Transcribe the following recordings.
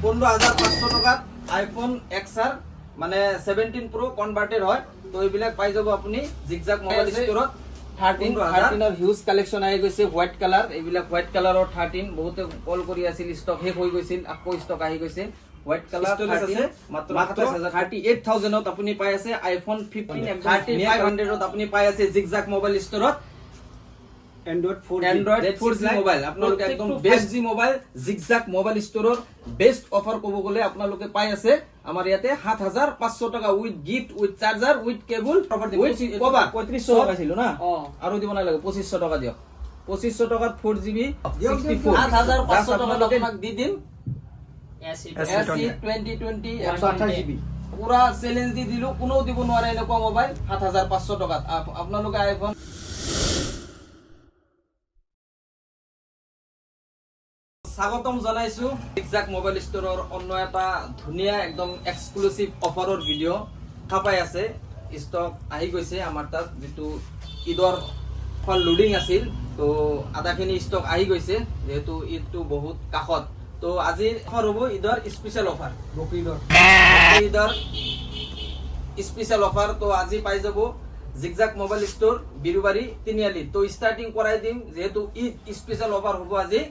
15,500 টাকাত iPhone XR মানে 17 Pro converted হয়। তো এইবিলাক পাই যাব আপুনি জিগজাগ মোবাইল ষ্টৰত। 13 এৰ হিউজ কালেকশন আহি গৈছে হোয়াইট কালাৰ। এইবিলাক হোয়াইট কালাৰৰ 13 বহুতে কল কৰি আছিল, স্টক শেষ হৈ গৈছিল, আকৌ স্টক আহি গৈছে। হোয়াইট কালার আছে মাত্ৰ 38,000 ত আপুনি পাই আছে আইফোন 15 3500 ত আপুনি পাই আছে জিগজাগ মোবাইল ষ্টৰত। Android 4G মোবাইল আপোনালোকে একদম বেস্ট জি মোবাইল জিগজাগ মোবাইল ষ্টৰৰ বেস্ট অফাৰ ক'ব গলে আপোনালোকে পাই আছে আমাৰ ইয়াতে 7,500 টাকা with gift with charger with cable with cover 3500 টাকা ছিল না আৰু দিব নালাগে 2500 টাকা দিয়ক। 2500 টাকাত 4GB 64 7,500 টাকা আপোনাক দি দিম। SC 2020 128GB পুৰা চ্যালেঞ্জ দি দিলো, কোনো দিব নোৱাৰে এনেকুৱা মোবাইল 7,500 টাকাত আপোনালোকে আইফোন। স্বাগতম জনাইছো জিগজাগ মোবাইল ষ্টৰৰ অন্য এটা ধুনীয়া একদম এক্সক্লুসিভ অফাৰৰ ভিডিঅ' খাপাই আছে। ষ্টক আহি গৈছে আমাৰ তাত, যেটো ঈদৰ ফল লোডিং আছিল। তো আধাখিনি ষ্টক আহি গৈছে, যেহেতু ঈদটো বহুত কাষত। তো আজিৰ অফাৰ হ'ব ঈদৰ স্পেশাল অফাৰ, ঈদৰ স্পেশাল অফাৰ। তো আজি পাই যাব জিগজাগ মোবাইল ষ্টৰ বিৰুবাৰী তিনিআলি। তো স্টাৰ্টিং কৰাই দিম, যেহেতু ঈদ স্পেশাল অফাৰ হ'ব আজি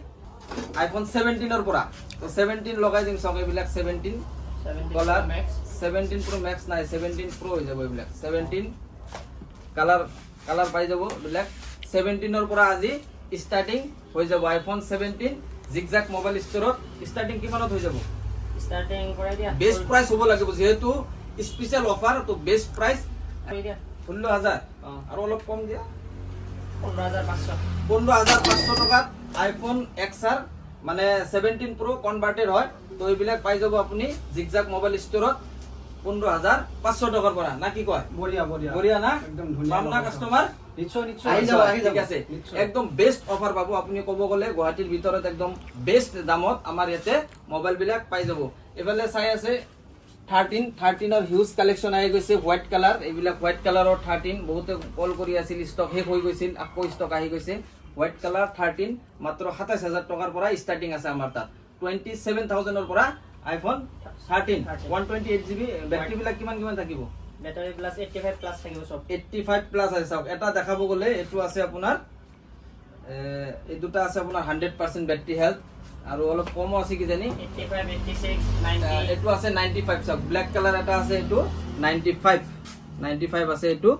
আইফোন 17 এৰ পৰা। তো 17 লগাই দিম সব এইবিলাক 17 কালার 17 Pro Max নাই 17 Pro হৈ যাব এইবিলাক 17 কালার পাই যাব এইবিলাক 17 এর পৰা আজি স্টাৰ্টিং হৈ যাব আইফোন 17 জিগজাগ মোবাইল ষ্টৰত। স্টাৰ্টিং কিমানত হৈ যাব? স্টাৰ্টিং কৰাই দিয়া বেস্ট প্ৰাইস হ'ব লাগিব, যেহেতু স্পেশাল অফাৰ। তো বেস্ট প্ৰাইস কৰাই দিয়া 16,000 আৰু অলপ কম দিয়া 15,500 টাকাত আইফোন XR মানে 17 Pro কনভার্টেড হয়। তো এইবিলাক পাই যাব আপুনি জিগজাগ মোবাইল ষ্টৰত 15,500 টাকাৰ পৰা। না কি কয়? বঢ়িয়া বঢ়িয়া বঢ়িয়া না? একদম ধুনীয়া পাম না কাস্টমাৰ? নিশ্চয় নিশ্চয় আহি যাব ঠিক আছে। একদম বেস্ট অফাৰ পাবো আপুনি, ক'ব গলে গুৱাহাটীৰ ভিতৰত একদম বেস্ট দামত আমাৰ ইয়াতে মোবাইল বিলাক পাই যাব। এফালে চাই আছে 13 এৰ হিউজ কালেকশন আহি গৈছে হোয়াইট কালাৰ। এইবিলাক হোয়াইট কালাৰৰ 13 বহুতে কল কৰি আছিল, স্টক শেষ হৈ গৈছিল, আকৌ স্টক আহি গৈছে। হোয়াইট কালার 13 মাত্ৰ 27,000 টাকাৰ পৰা স্টাৰ্টিং আছে আমাৰ তাত। 27,000 এৰ পৰা আইফোন 13 128GB। ব্যাটারি বিলাক কিমান কিমান থাকিব? ব্যাটারি প্লাস 85 প্লাস থাকিব সব 85 প্লাস আছে। চাওক এটা দেখাব গলে এটো আছে আপোনাৰ এই দুটা আছে আপোনাৰ 100% ব্যাটাৰি হেলথ, আৰু অলপ কমও আছে কি জানি 85 86 90 এটো আছে 95। চাওক ব্ল্যাক কালার এটা আছে, এটো 95 আছে। এটো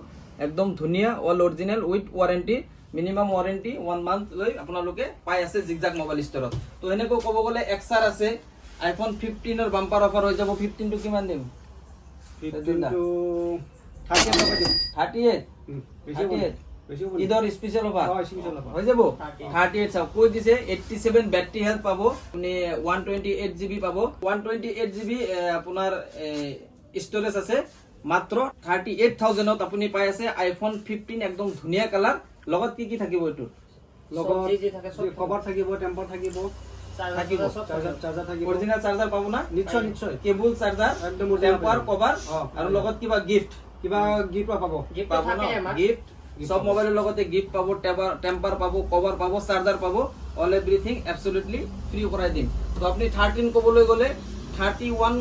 একদম ধুনীয়া all original with warranty, minimum warranty 1 month লৈ আপোনালোকে পাই আছে জিগজাগ মোবাইল ষ্টৰত। তো এনেকৈ ক'ব গলে XR আছে আইফোন 15 এর বাম্পার অফার হৈ যাব। 15 টু কিমান দিম? 15 to 38 টাকা দিম। 38 বেছি বেছি ঈদৰ স্পেশাল অফার স্পেশাল অফার হৈ যাব 38। চাওক কৈ দিছে 87 ব্যাটারি হেলথ পাব আপুনি, 128GB পাব। 128GB আপোনাৰ স্টোৰেজ আছে। মাত্ৰ 38,000 ত আপুনি পাই আছে আইফোন 15 একদম ধুনীয়া কালার। লগত কি কি থাকিব? এটো লগত জি থাকে সব কভার থাকিব, টেম্পার থাকিব, থাকিব চার্জার থাকিব, অরিজিনাল চার্জার পাবো না? নিশ্চয় নিশ্চয় কেবল চার্জার একদম টেম্পার কভার আৰু লগত কিবা গিফট কিবা গিফট পাব। গিফট পাবো না? থাকে আমাক গিফট সব মোবাইলের লগতে গিফট পাবো, টেম্পার পাবো, কভার পাবো, চার্জার পাবো, অল এভরিথিং অ্যাবসলিউটলি ফ্রি করাই দিম। তো আপনি 13 কবলৈ গলে 31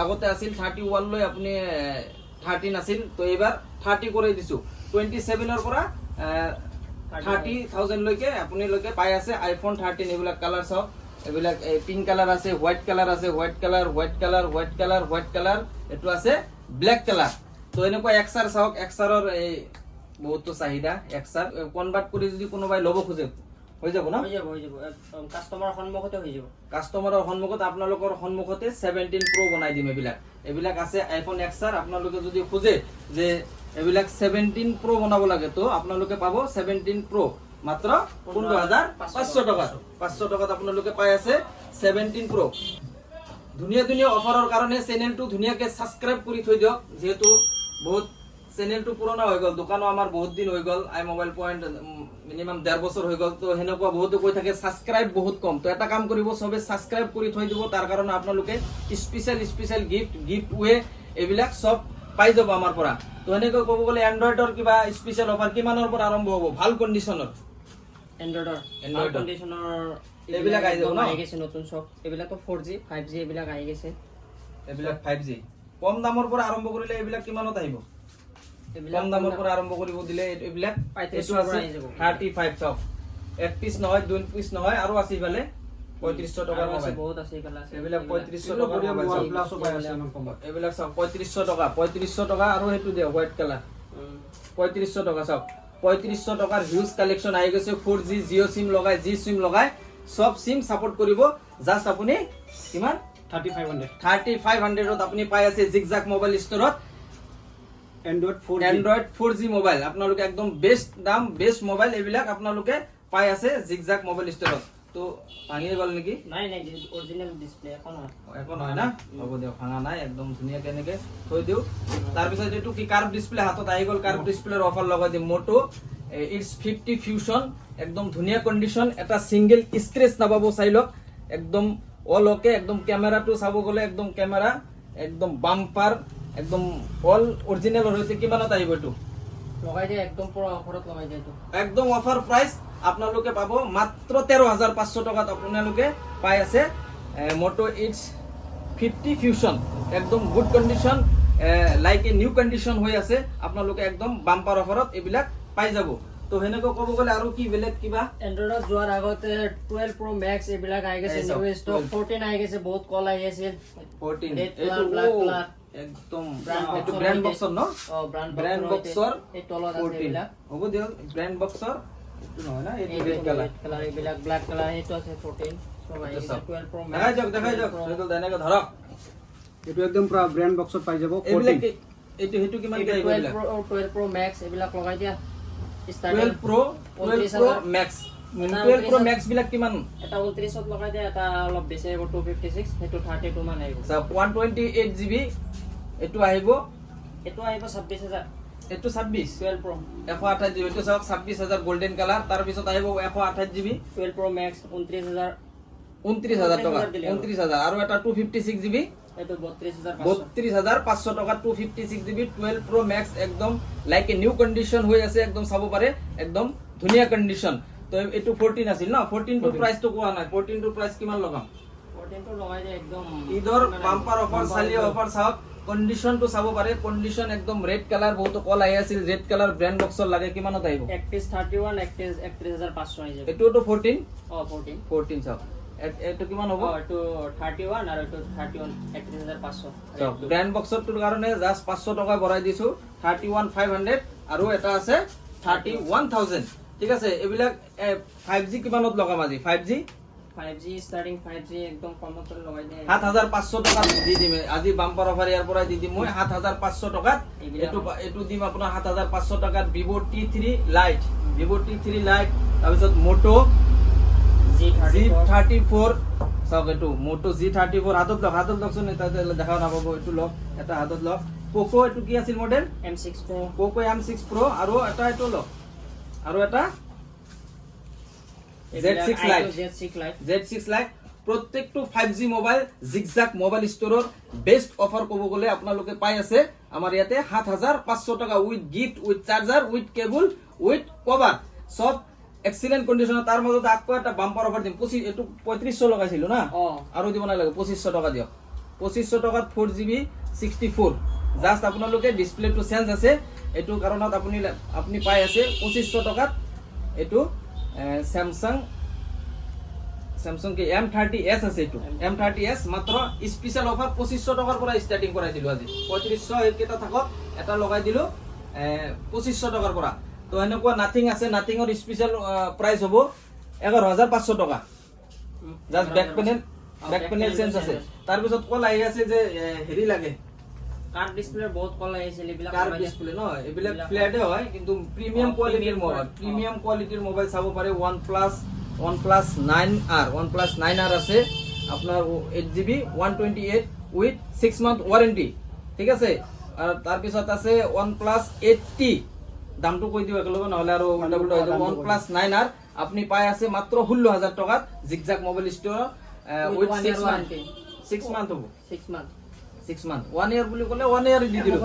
আগতে আছিল, 31 লৈ আপনি 13 আছিল। তো এবাৰ 30 কৰি দিছো। 27 এৰ পৰা 30,000 লৈকে আপুনি লৈকে পাই আছে আইফোন 13। এইবিলাক কালার সব এইবিলাক পিঙ্ক কালার আছে, হোয়াইট কালার আছে, white colour white colour white colour white colour, এটো আছে ব্ল্যাক কালার। তো এনেকুৱা XR চাওক, XR এই বহুত চাহিদা। XR কনভাৰ্ট কৰি যদি কোনোবাই লব খোজে হৈ যাব না? হৈ যাব একদম কাস্টমাৰৰ সন্মুখতে হৈ যাব। কাস্টমাৰৰ সন্মুখত আপোনালোকৰ সন্মুখতে 17 Pro বনাই দিম। এইবিলাক আছে আইফোন XR। আপোনালোকে যদি খোজে যে এইবিলাক 17 Pro বনাব লাগে, তো আপোনালোকে পাব 17 Pro মাত্ৰ 15,500 টাকা। 500 টাকাত আপোনালোকে পাই আছে 17 Pro। ধুনীয়া ধুনীয়া অফাৰৰ কাৰণে চেনেলটো ধুনীয়াকে সাবস্ক্ৰাইব কৰি থৈ দিয়ক, যেহেতু বহুত চেনেলটো পুৰণা হৈ গল, দোকানো আমাৰ বহুত দিন হৈ গল, আই মোবাইল পয়েন্ট মিনিমাম 1.5 বছৰ হৈ গল। তো হেনেকুৱা বহুতো কৈ থাকে সাবস্ক্ৰাইব বহুত কম। তো এটা কাম কৰিব, সবে সাবস্ক্ৰাইব কৰি থৈ দিব। তাৰ কাৰণে আপোনালোকে স্পেশাল গিফট ওয়ে এইবিলাক সব পাই যাব আমাৰ পৰা। তো এনেকৈ ক'ব গলে এন্ড্ৰইডৰ কিবা স্পেশাল অফাৰ কিমানৰ পৰা আৰম্ভ হ'ব ভাল কন্ডিশনৰ? এন্ড্ৰইডৰ Android ৰ। কন্ডিশনৰ এইবিলাক আহি যাব ন আহি গৈছে নতুন চব এইবিলাকতো 4G 5G এইবিলাক আহি গৈছে এইবিলাক 5G কম দামৰ পৰা আৰম্ভ কৰিলে এইবিলাক কিমানত আহিব কম দামৰ পৰা আৰম্ভ কৰিব দিলে এইবিলাক এইটো আছে 35 চাওক এক পিস নহয় দুই পিস নহয় আৰু আছে ইফালে 3500 টকাৰ মোবাইল বহুত আছে কালা আছে এইবিলাক 3500 টকাৰ মোবাইল প্লাসও পাই আছে ইমান কমত এইবিলাক চাওক 3500 টকা আৰু হেতু দিয়া হোৱাইট কালাৰ 3500 টকা চাওক 3500 টকাৰ হিউজ কালেকশন আহি গৈছে 4G জিঅ' সিম লগাই জি সিম লগাই সব সিম সাপোর্ট কৰিব জাস্ট আপুনি কিমান 3500 ত আপুনি পাই আছে জিগজাক মোবাইল ষ্টৰত Android 4G মোবাইল আপোনালোকে একদম বেস্ট দাম বেস্ট মোবাইল এইবিলাক আপোনালোকে পাই আছে জিগজাক মোবাইল ষ্টৰত তো ভাঙি গল নেকি নাই নাই অৰিজিনাল ডিসপ্লে এখন হয় এখন হয় না হ'ব দিও ভাঙা নাই একদম ধুনিয়া কেনেকে থৈ দিও তাৰ পিছত এটো কি কাৰ্ভ ডিসপ্লে হাতত আহি গল কাৰ্ভ ডিসপ্লেৰ অফার লগাই দি মোটো ইটস 50 ফিউশন একদম ধুনিয়া কন্ডিশন এটা সিঙ্গেল স্ক্র্যাচ নাপাব চাইলক একদম অল ওকে একদম ক্যামেৰাটো চাব গলে একদম ক্যামেৰা একদম বাম্পাৰ একদম অল অৰিজিনাল হইতে কিমানত আহিব এটো লগাই দিয়ে একদম পুৰো অফাৰত লগাই দিয়ে তো একদম অফাৰ প্ৰাইস আপোনালোকে পাব মাত্ৰ 13500 টকাত আপোনালোকে পাই আছে মোটো ইটস 50 ফিউশন একদম good condition like a new condition হৈ আছে আপোনালোকে একদম বাম্পাৰ অফাৰত এবিলাক পাই যাব তো হেনেকৈ ক'ব গলে আৰু কি বেলেগ কিবা এন্ড্ৰইডত যোৱাৰ আগতে 12 Pro Max এইবিলাক আহি গৈছে নিউ স্টক 14 আহি গৈছে বহুত কল আহি আছে 14 এইটো ব্ল্যাক কালার একদম এটো ব্র্যান্ড বক্সৰ ন ব্ৰ্যান্ড বক্সৰ এই তলত আছে এইবিলাক হ'ব দিও ব্ৰ্যান্ড বক্সৰ এটো নহয় না এটো ৰেড কালার এইবিলাক ব্ল্যাক কালার এইটো আছে 14 সব আহি গৈছে 12 Pro Max দেখাই যাওক সেইটো এনেকৈ ধৰক এটো একদম পুরা ব্র্যান্ড বক্সত পাই যাব এইবিলাক এটো হেতু কিমান কে আহিব 12 Pro Max এইবিলাক লগাই দিয়া 12 Pro Max 12 Pro Max বিলাক কিমান এটা 29 ত লগাই দিয়া এটা অলপ বেছি আহিব 256 হেতু 32 মান আহিব 128 GB এটো আহিব এটো আহিব 26000 এটো 26 12 Pro 128 GB এটো সব 26000 গোল্ডেন কালার তার পিছত আহিব 128 GB 12 Pro Max 29000 টকা 29000 আৰু এটা 256 GB এটো 32500 টকা 256 GB 12 Pro Max একদম লাইক এ নিউ কন্ডিশন হৈ আছে একদম চাব পাৰে একদম ধুনিয়া কন্ডিশন তো এটো 14 আছিল না 14 টু প্রাইস তো কোৱা নাই 14 টু প্ৰাইস কিমান লগাম 14 টো লগাই দিয়া একদম ইদৰ বাম্পাৰ অফাৰ চালিয়ে অফাৰ চাওক কন্ডিশন তো চাব পাৰে কন্ডিশন একদম ৰেড কালাৰ বহুত কল আহি আছিল ৰেড কালাৰ ব্ৰ্যান্ড বক্সৰ লাগে কিমানত আহিব একত্ৰিশ 31 31500 আহি যাব এটো তো 14 14 চাওক এটো কিমান হ'ব এটো 31 আৰু এটো 31 31500 চাওক ব্ৰ্যান্ড বক্সৰ তোৰ কাৰণে জাস্ট 500 টকা ভৰাই দিছো 31500 আৰু এটা আছে 31000 ঠিক আছে এবিলাক 5G কিমানত লগাম আজি 5G starting 5G একদম কমত লগাই দিয়ে 7500 টকা দি দিম আজি বাম্পাৰ অফাৰ ইয়াৰ পৰা দি দিম মই 7500 টকাত এটো দিম আপোনাৰ 7500 টকাত Vivo T3 Lite তাৰ পিছত Moto G34 চাওক এটো Moto G34 হাতত লকচোন এটা দেখাও নাপাব এটো লক এটা হাতত লক Poco এটো কি আছিল model M6 Pro Poco M6 Pro আৰু এটা এটো লক আৰু এটা Z6 Lite প্ৰত্যেকটো 5G মোবাইল জিগজাক মোবাইল ষ্টৰৰ বেস্ট অফাৰ ক'ব গলে আপোনালোকে পাই আছে আমাৰ ইয়াতে 7500 টকা with gift with charger with cable with cover সব এক্সিলেন্ট কন্ডিশন তাৰ মাজত আকৌ এটা বাম্পাৰ অফাৰ দিম 25 এটো 3500 লগাইছিল না আৰু দিব নালাগে 2500 টকা দিও 2500 টকাত 4GB 64 জাস্ট আপোনালোকে ডিসপ্লে টু চেঞ্জ আছে এটো কাৰণত আপুনি পাই আছে 2500 টকাত এটো Samsung के M30s আছে এটো M30s মাত্ৰ স্পেশাল অফাৰ 2500 টকাৰ পৰা স্টাৰ্টিং কৰাই দিলো আজি 3500 একেটা থাকক এটা লগাই দিলো 2500 টকাৰ পৰা তো এনেকুৱা নাথিং আছে নাথিংৰ স্পেশাল প্ৰাইস হ'ব 11500 টকা জাস্ট ব্যাক প্যানেল চেঞ্জ আছে তাৰ পিছত কল আহি আছে যে হেৰি লাগে কাৰ্ভ ডিসপ্লে বহুত কল আহিছিল এইবিলাক কাৰ্ভ ডিসপ্লে ন এইবিলাক ফ্ল্যাটে হয় কিন্তু প্ৰিমিয়াম কোয়ালিটিৰ মোবাইল চাব পাৰে OnePlus 9R আছে আপনার 8GB 128 উইথ 6 মান্থ ওয়ারেন্টি ঠিক আছে আর তার পিছত আছে OnePlus 8T দামটো কই দিও একলগে নহলে আর উল্টা উল্টা হইব OnePlus 9R আপনি পাই আছে মাত্র 16000 টাকা zigzag mobile store with 6 month হ'ব 6 মান্থ 1 ইয়ার বুলি কলে 1 ইয়ার দি দিলো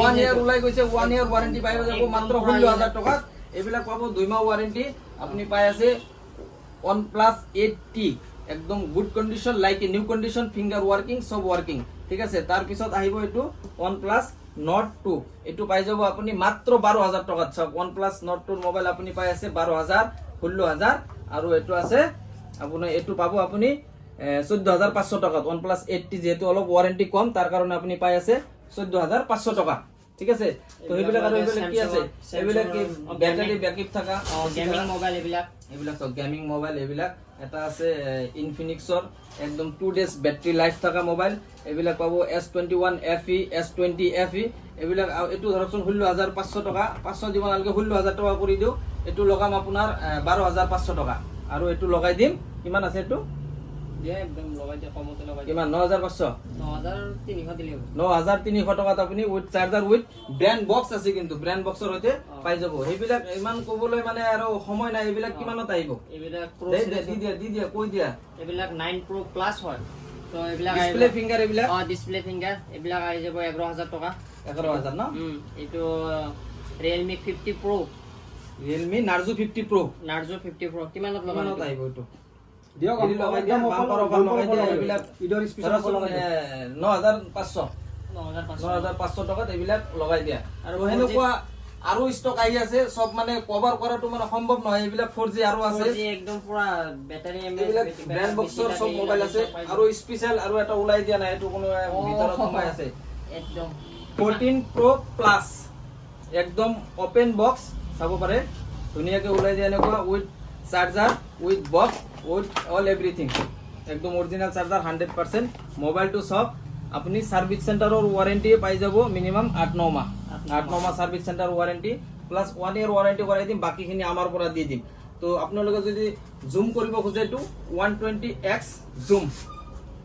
1 ইয়ার উলাই গৈছে 1 ইয়ার ওয়ারেন্টি পাই যাব মাত্র 16000 টাকা এবিলাক পাবো 2 মাহ ওয়ারেন্টি আপনি পাই আছে OnePlus 8T একদম good condition, like a new condition, finger working, সব ওয়ার্কিং, ঠিক আছে। তার পিছত আহিব এইটো OnePlus Nord 2, এইটো পাই যাব আপুনি মাত্ৰ 12,000 টকাত। চাওক OnePlus Nord 2 মোবাইল আপুনি পাই আছে 12,000, 16,000, আৰু এইটো আছে আপোনাৰ এইটো পাব আপুনি 14,500 টকাত। OnePlus 8T যেহেতু অলপ ওয়ারেন্টি কম, তার কারণে আপনি পাই আছে 14,500 টাকা, ঠিক আছে। তো এইবিলাক আৰু এইবিলাক কি আছে, এইবিলাক কি ব্যাটারি ব্যাকআপ থাকা গেমিং মোবাইল এইবিলাক সব গেমিং মোবাইল। এইবিলাক এটা আছে ইনফিনিক্সৰ একদম 2 ডেজ ব্যাটারি লাইফ থাকা মোবাইল, এইবিলাক পাব S21 FE, S20 FE, এইবিলাক। এইটো ধৰকচোন 16,500 টাকা, 500 দিব নালাগে, 16,000 টাকা কৰি দিও। এইটো লগাম আপোনাৰ 12,500 টাকা, আৰু এইটো লগাই দিম কিমান আছে এইটো দিয়ে একদম লগাই দিয়ে, কমতে লগাই দিয়ে। কিমান 9,500, 9,300 দিলে হ'ব। 9,300 টকাত আপুনি with charger with brand box আছে, কিন্তু ব্ৰেণ্ড বক্সৰ সৈতে পাই যাব। সেইবিলাক ইমান ক'বলৈ মানে আৰু সময় নাই। এইবিলাক কিমানত আহিব? এইবিলাক Pro দি series দিয়া কৈ দিয়া। এইবিলাক 9 Pro Plus হয়। তো এইবিলাক ডিসপ্লে ফিঙ্গার এইবিলাক ডিসপ্লে ফিঙ্গার এইবিলাক আহি যাব 11,000 টকা। 11,000 ন? এইটো Realme 50 Pro, Realme Narzo 50 Pro, Narzo 50 Pro কিমানত লগাব? কিমানত আহিব এইটো? দিয়ক হেৰি লগাই দিয়া, বাম্পাৰ অফাৰ লগাই দিয়া। এইবিলাক ঈদৰ স্পেচিয়েল অফাৰ লগাই দিয়া। 9,500, 9,500 9,500 টকাত এইবিলাক লগাই দিয়া। আৰু আৰু সেনেকুৱা আৰু ষ্টক আহি আছে, সব মানে কভাৰ কৰাটো মানে সম্ভৱ নহয়। এইবিলাক 4G আৰু আছে, 4G একদম পুৰা বেটাৰি এইবিলাক ব্ৰেণ্ড বক্সৰ সব মোবাইল আছে। আৰু স্পেশাল আৰু এটা ওলাই দিয়া নাই, এইটো কোনো ভিতৰত সোমাই আছে একদম 14 Pro Plus, একদম ওপেন বক্স চাব পাৰে, ধুনীয়াকৈ ওলাই দিয়া এনেকুৱা, with charger, with box, with all everything, একদম অৰিজিনাল চাৰ্জাৰ 100%। মোবাইলটো সব আপুনি সাৰ্ভিস সেন্টাৰৰ ওয়ারেন্টি পাই যাব মিনিমাম 8-9 মাহ। 8-9 মাহ service centre warranty plus 1 year warranty কৰাই দিম, বাকিখিনি আমাৰ পৰা দি দিম। তো আপোনালোকে যদি জুম কৰিব খোজে এইটো 120x জুম,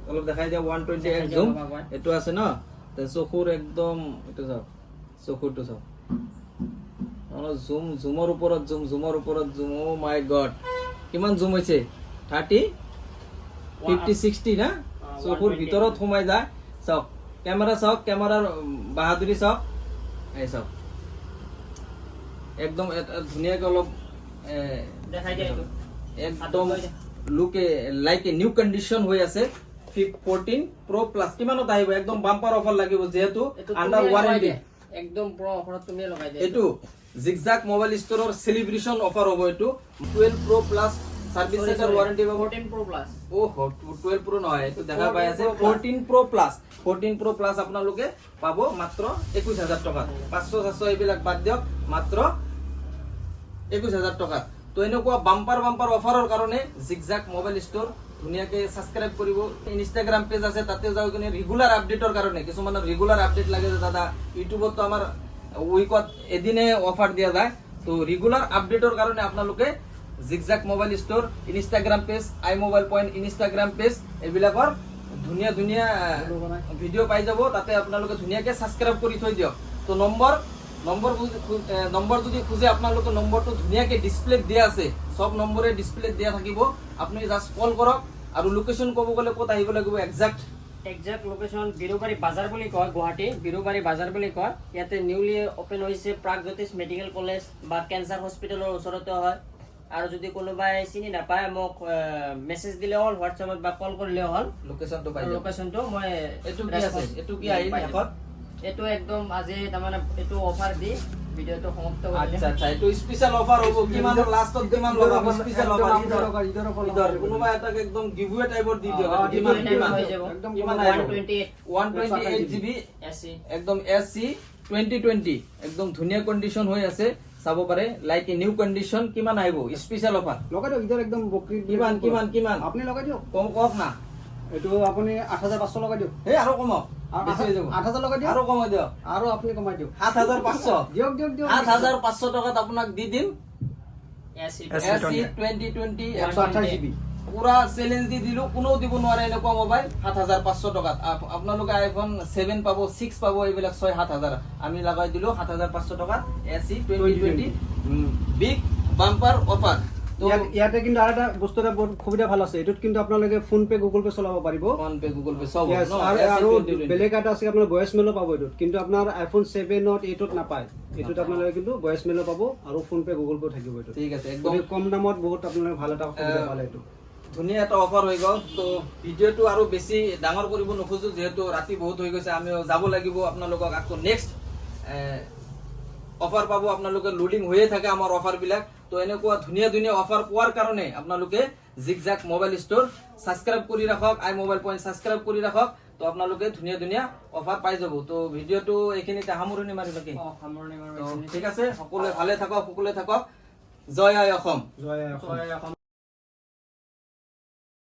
অলপ দেখাই দিয়া 120x জুম, এইটো আছে ন। তো চকুৰ একদম এইটো চাওক, চকুৰটো চাওক, জুম, জুমৰ ওপৰত জুম, জুমৰ ওপৰত জুম। ও মাই গড, কিমান জুম হৈছে? 30, 50, 60 না? চকুৰ ভিতৰত সোমাই যায়। চাওক ক্যামেরা, চাওক ক্যামেরার বাহাদুরি, চাওক এই চাওক, একদম ধুনীয়াকৈ অলপ দেখাই দিয়া। এইটো একদম লুকে লাইক এ নিউ কন্ডিশন হৈ আছে। 14 Pro Plus কিমানত আহিব? একদম বাম্পাৰ অফাৰ লাগিব, যেহেতু আন্ডাৰ ওয়াৰেন্টি। একদম পুৰো অফাৰত তুমি লগাই দিয়া। এইটো জিগজাগ মোবাইল ষ্টৰৰ সেলিব্রেশন অফার হ'ব। এইটো 12 Pro Plus service centre warranty পাব। 14 Pro Plus, ও 12 Pro নহয়, এইটো দেখা পাই আছে 14 Pro Plus। 14 Pro Plus আপোনালোকে পাব মাত্ৰ 21,000 টকা। 500-700 এইবিলাক বাদ দিয়ক, মাত্ৰ 21,000 টকা। তো এনেকুৱা বাম্পাৰ অফাৰৰ কাৰণে জিগজাগ মোবাইল ষ্টৰ ধুনীয়াকৈ সাবস্ক্ৰাইব কৰিব। ইনষ্টাগ্ৰাম পেজ আছে, তাতে যাও কিনে ৰেগুলাৰ আপডেটৰ কাৰণে। কিছুমানৰ ৰেগুলাৰ আপডেট লাগে যে দাদা, ইউটিউবত তো আমাৰ উইকত এদিনে অফাৰ দিয়া যায়। তো ৰেগুলাৰ আপডেটৰ কাৰণে আপোনালোকে Zigzag mobile store Instagram page, I mobile point Instagram page, এইবিলাকৰ ধুনীয়া ধুনীয়া ভিডিঅ' পাই যাব। তাতে আপোনালোকে ধুনীয়াকৈ সাবস্ক্ৰাইব কৰি থৈ দিয়ক। তো নম্বৰ যদি খুঁজে আপোনালোকে নম্বৰটো ধুনীয়াকৈ ডিসপ্লেত দিয়া আছে, সব নম্বৰে ডিসপ্লেত দিয়া থাকিব। আপুনি জাস্ট কল কৰক, আৰু লোকেশন ক'ব গ'লে ক'ত আহিব লাগিব এক্সাক্ট লোকেশন বিৰুবাৰী বাজাৰ বুলি কয়, গুৱাহাটী বিৰুবাৰী বাজাৰ বুলি কয়। ইয়াতে নিউলি ওপেন হৈছে প্ৰাগজ্যোতিষ মেডিকেল কলেজ বা কেঞ্চাৰ হস্পিটেলৰ ওচৰতে হয়। আৰু যদি কোনোবাই চিনি নাপায়, মোক মেছেজ দিলে হ'ল, হোৱাটছএপত বা কল কৰিলে হ'ল, লোকেশনটো পাই যাব। লোকেশনটো মই এইটো কি আছে, এইটো কি আহিল এখন? এইটো একদম আজি তাৰমানে এইটো অফাৰ দি ভিডিঅ'টো সমাপ্ত কৰিম। আচ্ছা আচ্ছা, এইটো স্পেশাল অফাৰ হ'ব। কিমান লাষ্টত কিমান লগাব? স্পেশাল অফাৰ ঈদৰ অফাৰ ঈদৰ কোনোবা এটাক একদম গিভওয়ে টাইপৰ দি দিয়ক। কিমান একদম কিমান 128 GB এসি, একদম SC 2020, একদম ধুনীয়া কন্ডিশন হৈ আছে, চাব পাৰে, লাইক এ নিউ কন্ডিশন। কিমান আহিব স্পেশাল অফাৰ? লগাই দিয়ক, ঈদৰ একদম বকৰি। কিমান আপুনি লগাই দিয়ক, কম কওক না। এইটো আপুনি 8,500 লগাই দিয়ক। এই আৰু কমক, বেছি হৈ যাব। 8,000 লগাই দিয়ক, আৰু কমাই দিয়ক, আৰু আপুনি কমাই দিয়ক 7,500। দিয়ক। 7,500 টকাত আপোনাক দি দিম এসি SC 2020 128 GB। পুরা চ্যালেঞ্জ দি দিলো, কোনো দিব নোৱাৰে এনেকুৱা মোবাইল 7,500 টকাত। আপোনালোকে আইফোন 7 পাব, 6 পাব, এইবিলাক 6-7,000। আমি লগাই দিলো 7,500 টকাত SC 2020 বিগ বাম্পাৰ অফাৰ। তো ইয়াতে কিন্তু আৰু এটা বস্তু এটা বহুত সুবিধা ভাল আছে এইটোত কিন্তু আপোনালোকে ফোন পে গুগল পে চলাব পাৰিব ফোন পে গুগল পে সব Yes, আৰু বেলেগ এটা আছে আপোনাৰ ভয়েস মেলো পাব এইটোত কিন্তু আপোনাৰ আইফোন 7ত 8ত নাপায় এইটোত আপোনালোকে কিন্তু ভয়েস মেলো পাব আৰু ফোন পে গুগল পে থাকিব এইটো ঠিক আছে একদম কম দামত বহুত আপোনালোকে ভাল এটা সুবিধা পালে এইটো ধুনীয়া এটা অফাৰ হৈ গ'ল তো ভিডিঅ'টো আৰু বেছি ডাঙৰ কৰিব নোখোজো যিহেতু ৰাতি বহুত হৈ গৈছে আমি যাব লাগিব আপোনালোকক আকৌ নেক্সট অফাৰ পাব আপোনালোকে লোডিং হৈয়ে থাকে আমাৰ অফাৰ বিলাক তো এনেকুৱা ধুনীয়া ধুনীয়া অফাৰ পোৱাৰ কাৰণে আপোনালোকে জিগজাগ মোবাইল ষ্ট'ৰ সাবস্ক্ৰাইব কৰি ৰাখক আই মোবাইল পইণ্ট সাবস্ক্ৰাইব কৰি ৰাখক তো আপোনালোকে ধুনীয়া ধুনীয়া অফাৰ পাই যাব তো ভিডিঅ'টো এইখিনিতে সামৰণি মাৰিব কি সামৰণি ঠিক আছে সকলোৱে ভালে থাকক সকলোৱে থাকক জয় আই অসম জয় অসম। মাৰিলোঁ